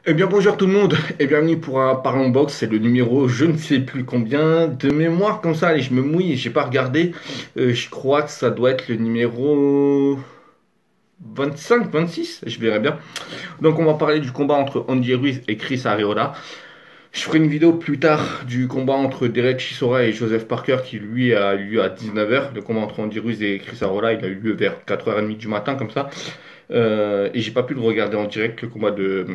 Eh bien bonjour tout le monde et bienvenue pour un Parlons Box, c'est le numéro je ne sais plus combien de mémoire comme ça, allez je me mouille, j'ai pas regardé. Je crois que ça doit être le numéro 25, 26, je verrai bien. Donc on va parler du combat entre Andy Ruiz et Chris Arreola. Je ferai une vidéo plus tard du combat entre Derek Chisora et Joseph Parker qui lui a eu lieu à 19h. Le combat entre Andy Ruiz et Chris Arreola il a eu lieu vers 4h30 du matin comme ça. Et j'ai pas pu le regarder en direct, le combat de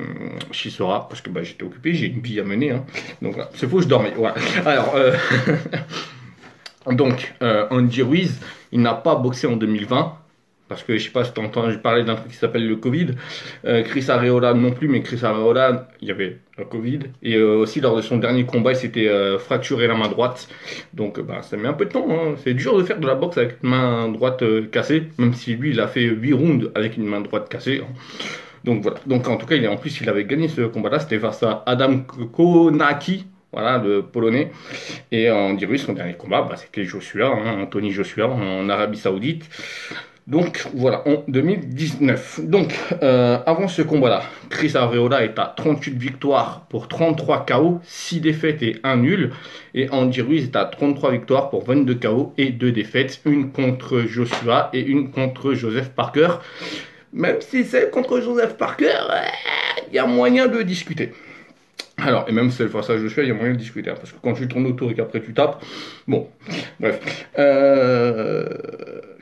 Chisora, parce que bah, j'étais occupé, j'ai une vie à mener. Hein. Donc là, c'est faux, je dormais. Voilà. Alors, Andy Ruiz, il n'a pas boxé en 2020. Parce que je sais pas si tu as entendu parler d'un truc qui s'appelle le Covid. Chris Arreola non plus, mais Chris Arreola, il y avait le Covid. Et aussi lors de son dernier combat, il s'était fracturé la main droite. Donc bah, ça met un peu de temps. Hein. C'est dur de faire de la boxe avec une main droite cassée. Même si lui, il a fait 8 rounds avec une main droite cassée. Hein. Donc voilà. Donc en tout cas, en plus, il avait gagné ce combat-là. C'était face à Adam Konaki. Voilà, le Polonais. Et en Ruiz, son dernier combat, bah, c'était Joshua, hein, Anthony Joshua en Arabie Saoudite. Donc voilà, en 2019. Donc avant ce combat-là, Chris Arreola est à 38 victoires pour 33 KO, 6 défaites et 1 nul. Et Andy Ruiz est à 33 victoires pour 22 KO et 2 défaites, une contre Joshua et une contre Joseph Parker. Même si c'est contre Joseph Parker, il y a moyen de discuter. Alors, et même si c'est face à Joshua, il y a moyen de discuter. Hein, parce que quand tu tournes autour et qu'après tu tapes, bon, bref.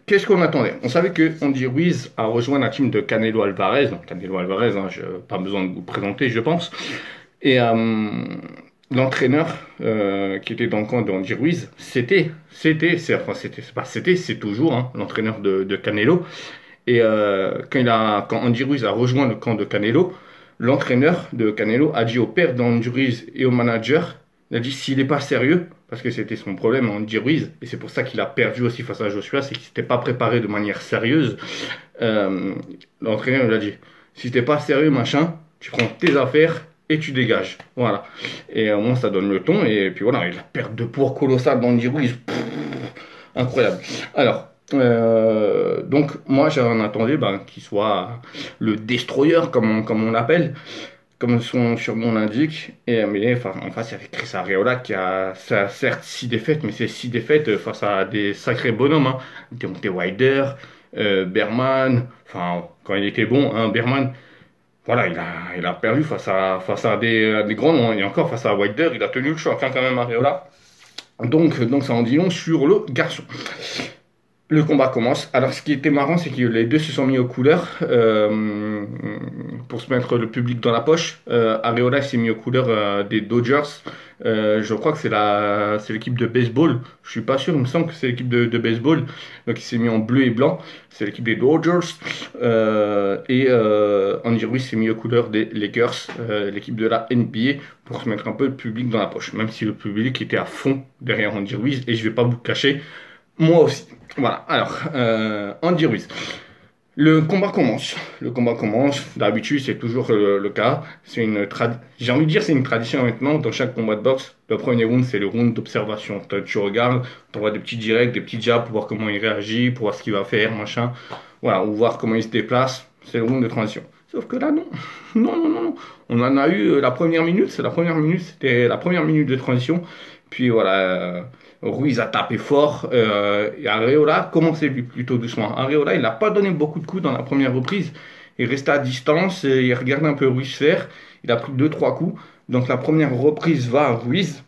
Qu'est-ce qu'on attendait? On savait que Andy Ruiz a rejoint la team de Canelo Alvarez. Donc, Canelo Alvarez, hein, pas besoin de vous le présenter, je pense. Et l'entraîneur qui était dans le camp d'Andy Ruiz, c'est toujours hein, l'entraîneur de Canelo. Et quand Andy Ruiz a rejoint le camp de Canelo, l'entraîneur de Canelo a dit au père d'Andy Ruiz et au manager, il a dit s'il n'est pas sérieux, parce que c'était son problème Andy Ruiz, et c'est pour ça qu'il a perdu aussi face à Joshua, c'est qu'il s'était pas préparé de manière sérieuse. L'entraîneur lui a dit, si t'es pas sérieux machin, tu prends tes affaires et tu dégages. Voilà. Et au moins ça donne le ton, et puis voilà, et la perte de poids colossale d'Andy Ruiz, incroyable. Alors, donc moi j'en attendais qu'il soit le destroyer comme on l'appelle, comme son surnom l'indique. Et mais enfin, en face il y avait Chris Arreola qui a certes 6 défaites, mais c'est 6 défaites face à des sacrés bonhommes. Hein. Deontay Wilder, Berman, enfin quand il était bon, hein, Berman. Voilà, il a perdu face à des grands noms. Et encore face à Wilder, il a tenu le choc hein, quand même Arreola. Donc ça en dit long sur le garçon. Le combat commence. Alors, ce qui était marrant, c'est que les deux se sont mis aux couleurs pour se mettre le public dans la poche. Arreola s'est mis aux couleurs des Dodgers. Je crois que c'est l'équipe de baseball. Je suis pas sûr, il me semble que c'est l'équipe de baseball. Donc, il s'est mis en bleu et blanc. C'est l'équipe des Dodgers. Andy Ruiz s'est mis aux couleurs des Lakers, l'équipe de la NBA, pour se mettre un peu le public dans la poche. Même si le public était à fond derrière Andy Ruiz. Et je vais pas vous le cacher. Moi aussi. Voilà. Alors, Andy Ruiz. Le combat commence. Le combat commence. D'habitude, c'est toujours le cas. J'ai envie de dire c'est une tradition maintenant dans chaque combat de boxe. Le premier round, c'est le round d'observation. Tu regardes, tu envoies des petits directs, des petits jabs pour voir comment il réagit, pour voir ce qu'il va faire, machin. Voilà, ou voir comment il se déplace. C'est le round de transition. Sauf que là, non. Non. On en a eu la première minute. C'était la première minute de transition. Puis voilà. Ruiz a tapé fort et Arreola commençait plutôt doucement. Arreola, il n'a pas donné beaucoup de coups dans la première reprise. Il restait à distance, et il regardait un peu Ruiz faire. Il a pris 2-3 coups. Donc la première reprise va à Ruiz.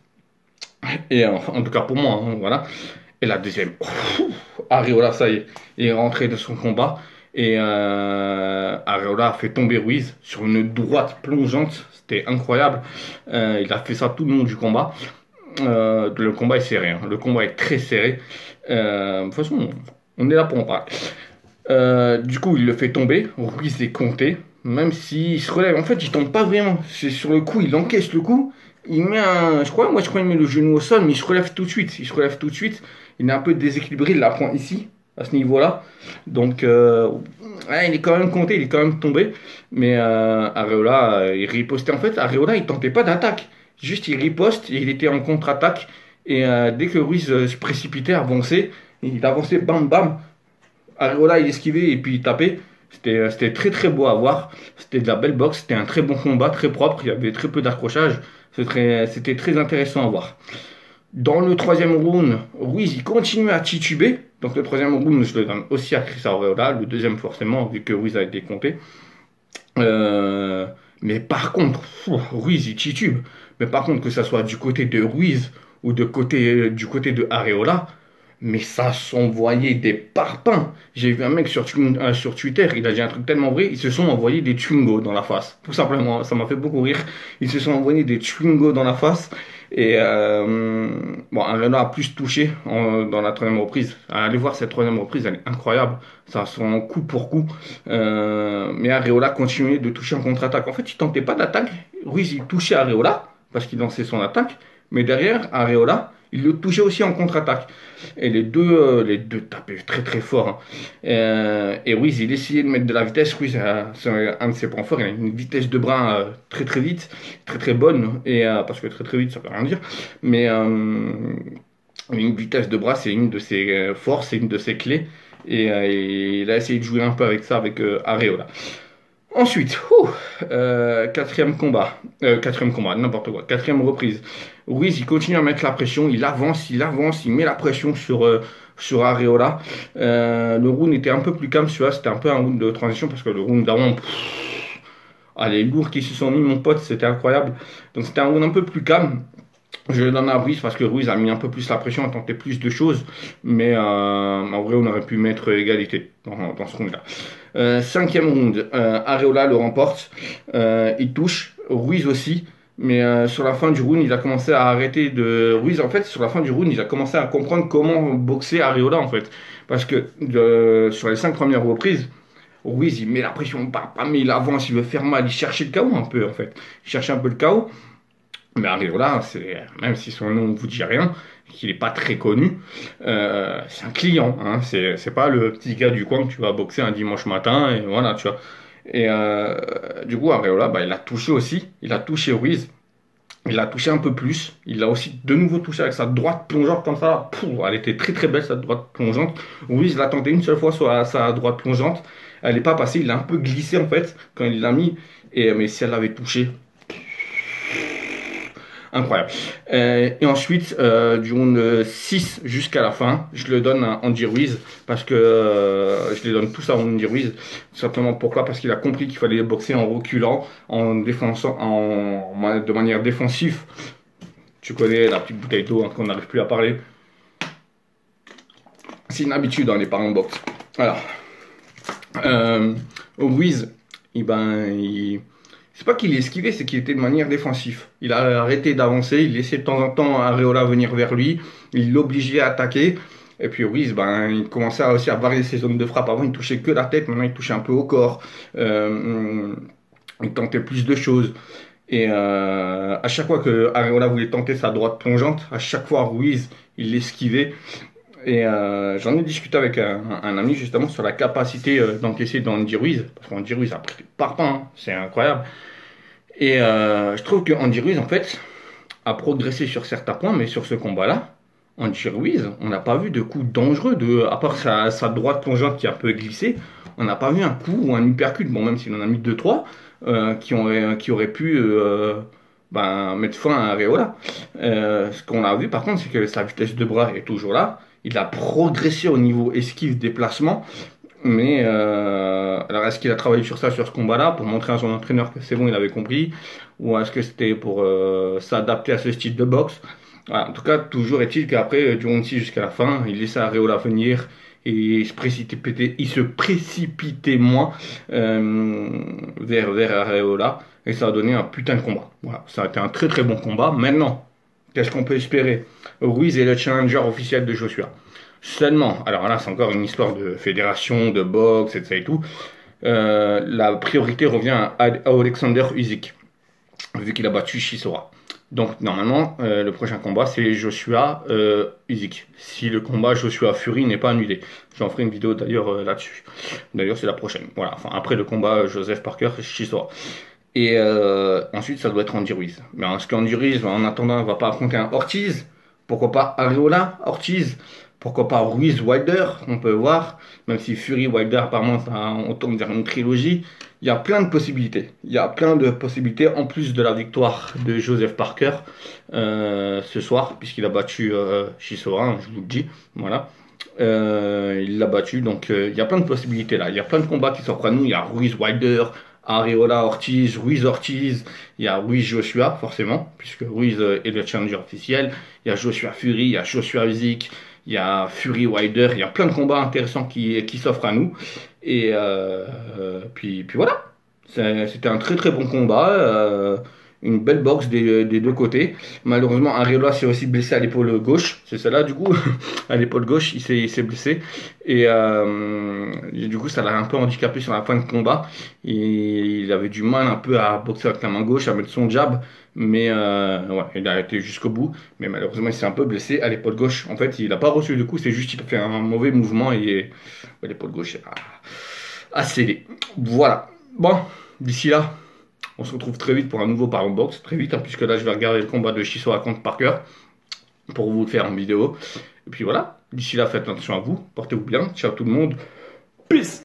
Et en tout cas pour moi, hein, voilà. Et la deuxième, Arreola, ça y est, il est rentré de son combat. Et Arreola a fait tomber Ruiz sur une droite plongeante. C'était incroyable. Il a fait ça tout le long du combat. Le combat est serré, hein. Le combat est très serré. De toute façon, on est là pour en parler. Du coup, il le fait tomber. Ruiz est compté, même s'il se relève. En fait, il tombe pas vraiment. C'est sur le coup, il encaisse le coup. Il met je crois qu'il met le genou au sol, mais il se relève tout de suite. Il est un peu déséquilibré. Il la prend ici, à ce niveau-là. Donc, il est quand même compté, il est quand même tombé. Mais Arreola, il ripostait. En fait, Arreola, il tentait pas d'attaque. Juste, il riposte, il était en contre-attaque. Et dès que Ruiz se précipitait, avançait, il avançait, bam, bam. Arreola, il esquivait et puis il tapait. C'était très très beau à voir. C'était de la belle boxe. C'était un très bon combat, très propre. Il y avait très peu d'accrochage. C'était très intéressant à voir. Dans le troisième round, Ruiz il continue à tituber. Donc le troisième round, je le donne aussi à Chris Arreola. Le deuxième forcément, vu que Ruiz a été compté. Euh, mais par contre, Ruiz il titube. Mais par contre, que ça soit du côté de Ruiz ou du côté de Areola, mais ça s'envoyait des parpaings. J'ai vu un mec sur Twitter, il a dit un truc tellement vrai, ils se sont envoyés des chewing dans la face. Tout simplement, ça m'a fait beaucoup rire. Ils se sont envoyés des chewing dans la face. Et bon, Areola a plus touché dans la troisième reprise. Allez voir cette troisième reprise, elle est incroyable. Ça sent coup pour coup. Mais Areola continuait de toucher en contre-attaque. En fait, il tentait pas d'attaque. Ruiz, il touchait Areola parce qu'il lançait son attaque. Mais derrière, Areola, il le touchait aussi en contre-attaque. Et les deux tapaient très très fort, hein. Et Ruiz, il essayait de mettre de la vitesse. Ruiz, c'est un de ses points forts. Il a une vitesse de bras très très vite, très très bonne. Et parce que très très vite, ça veut rien dire. Mais une vitesse de bras, c'est une de ses forces, c'est une de ses clés. Et il a essayé de jouer un peu avec ça, avec Areola. Ensuite, quatrième combat, n'importe quoi, quatrième reprise. Ruiz, il continue à mettre la pression, il avance, il met la pression sur Areola. Le round était un peu plus calme, celui-là, c'était un peu un round de transition parce que le round d'avant, les lourds qui se sont mis, mon pote, c'était incroyable. Donc c'était un round un peu plus calme. Je le donne à Ruiz parce que Ruiz a mis un peu plus la pression, a tenté plus de choses, mais en vrai, on aurait pu mettre égalité dans ce round-là. Cinquième round, Areola le remporte, il touche, Ruiz aussi, mais sur la fin du round, il a commencé à arrêter de... Ruiz, en fait, sur la fin du round, il a commencé à comprendre comment boxer Areola, en fait, parce que sur les 5 premières reprises, Ruiz, il met la pression, mais il avance, il veut faire mal, il cherchait le KO un peu, en fait, il cherchait un peu le KO. Mais Areola, même si son nom ne vous dit rien, qu'il n'est pas très connu, c'est un client, hein, c'est pas le petit gars du coin que tu vas boxer un dimanche matin, et voilà, tu vois. Et du coup, Areola, il a touché aussi, il a touché Ruiz, il a touché un peu plus, il a aussi de nouveau touché avec sa droite plongeante comme ça, elle était très très belle sa droite plongeante. Ruiz l'a tenté une seule fois sur sa droite plongeante, elle n'est pas passée, il a un peu glissé en fait quand il l'a mis, mais si elle l'avait touché, incroyable. Et ensuite, du round 6 jusqu'à la fin, je le donne à Andy Ruiz parce que je les donne tous à Andy Ruiz. Simplement pourquoi? Parce qu'il a compris qu'il fallait boxer en reculant, en défensant, de manière défensive. Tu connais la petite bouteille d'eau, hein, qu'on n'arrive plus à parler. C'est une habitude dans les parents de boxe. Alors, Ruiz, c'est pas qu'il esquivait, c'est qu'il était de manière défensive. Il a arrêté d'avancer, il laissait de temps en temps Areola venir vers lui, il l'obligeait à attaquer. Et puis Ruiz, il commençait aussi à varier ses zones de frappe. Avant, il touchait que la tête, maintenant il touchait un peu au corps. Il tentait plus de choses. Et à chaque fois que Areola voulait tenter sa droite plongeante, à chaque fois Ruiz, il l'esquivait. Et j'en ai discuté avec un ami justement sur la capacité d'encaisser d'Andy Ruiz. Parce qu'Andy Ruiz a pris des parpaings, hein, c'est incroyable. Et je trouve que Andy Ruiz, en fait, a progressé sur certains points, mais sur ce combat-là, Andy Ruiz, on n'a pas vu de coup dangereux, à part sa droite plongeante qui a un peu glissé, on n'a pas vu un coup ou un uppercut, bon, même s'il en a mis 2-3, qui auraient pu mettre fin à Areola. Ce qu'on a vu par contre, c'est que sa vitesse de bras est toujours là. Il a progressé au niveau esquive déplacement. Mais alors est-ce qu'il a travaillé sur ça, sur ce combat-là, pour montrer à son entraîneur que c'est bon, il avait compris, ou est-ce que c'était pour s'adapter à ce style de boxe? Voilà, en tout cas, toujours est-il qu'après, du round 6 jusqu'à la fin, il laissait Areola venir et il se précipitait moins vers Areola, et ça a donné un putain de combat. Voilà, ça a été un très très bon combat. Maintenant, qu'est-ce qu'on peut espérer? Ruiz est le challenger officiel de Joshua. Seulement, alors là c'est encore une histoire de fédération, de boxe, etc. et tout. La priorité revient à Alexander Usyk, vu qu'il a battu Chisora. Donc normalement, le prochain combat c'est Joshua Usyk. Si le combat Joshua Fury n'est pas annulé. J'en ferai une vidéo d'ailleurs là-dessus. D'ailleurs c'est la prochaine. Voilà, enfin après le combat Joseph Parker Chisora. Et ensuite ça doit être Andy Ruiz. Mais est-ce qu'Andy Ruiz, en attendant, ne va pas affronter un Ortiz? Pourquoi pas Areola, Ortiz? Pourquoi pas Ruiz Wilder, on peut voir. Même si Fury Wilder, apparemment, on tourne vers une trilogie. Il y a plein de possibilités. Il y a plein de possibilités, en plus de la victoire de Joseph Parker ce soir, puisqu'il a battu Chisora, hein, je vous le dis. Voilà. Il l'a battu, donc il y a plein de possibilités là. Il y a plein de combats qui s'offrent à nous. Il y a Ruiz Wilder, Areola Ortiz, Ruiz Ortiz, il y a Ruiz Joshua, forcément, puisque Ruiz est le challenger officiel. Il y a Joshua Fury, il y a Joshua Usyk, il y a Fury Wilder. Il y a plein de combats intéressants qui s'offrent à nous. Et puis voilà. C'était un très très bon combat. Une belle boxe des deux côtés. Malheureusement, Areola s'est aussi blessé à l'épaule gauche. C'est celle-là, du coup. À l'épaule gauche, il s'est blessé. Et du coup, ça l'a un peu handicapé sur la fin de combat. Et il avait du mal un peu à boxer avec la main gauche, à mettre son jab. Mais ouais, il a été jusqu'au bout. Mais malheureusement, il s'est un peu blessé à l'épaule gauche. En fait, il n'a pas reçu de coup. C'est juste qu'il a fait un mauvais mouvement. Et l'épaule gauche a cédé. Voilà. Bon, d'ici là. On se retrouve très vite pour un nouveau Parlons Box, très vite, hein, puisque là je vais regarder le combat de Chisora contre Parker pour vous le faire en vidéo. Et puis voilà, d'ici là faites attention à vous, portez-vous bien, ciao tout le monde, peace.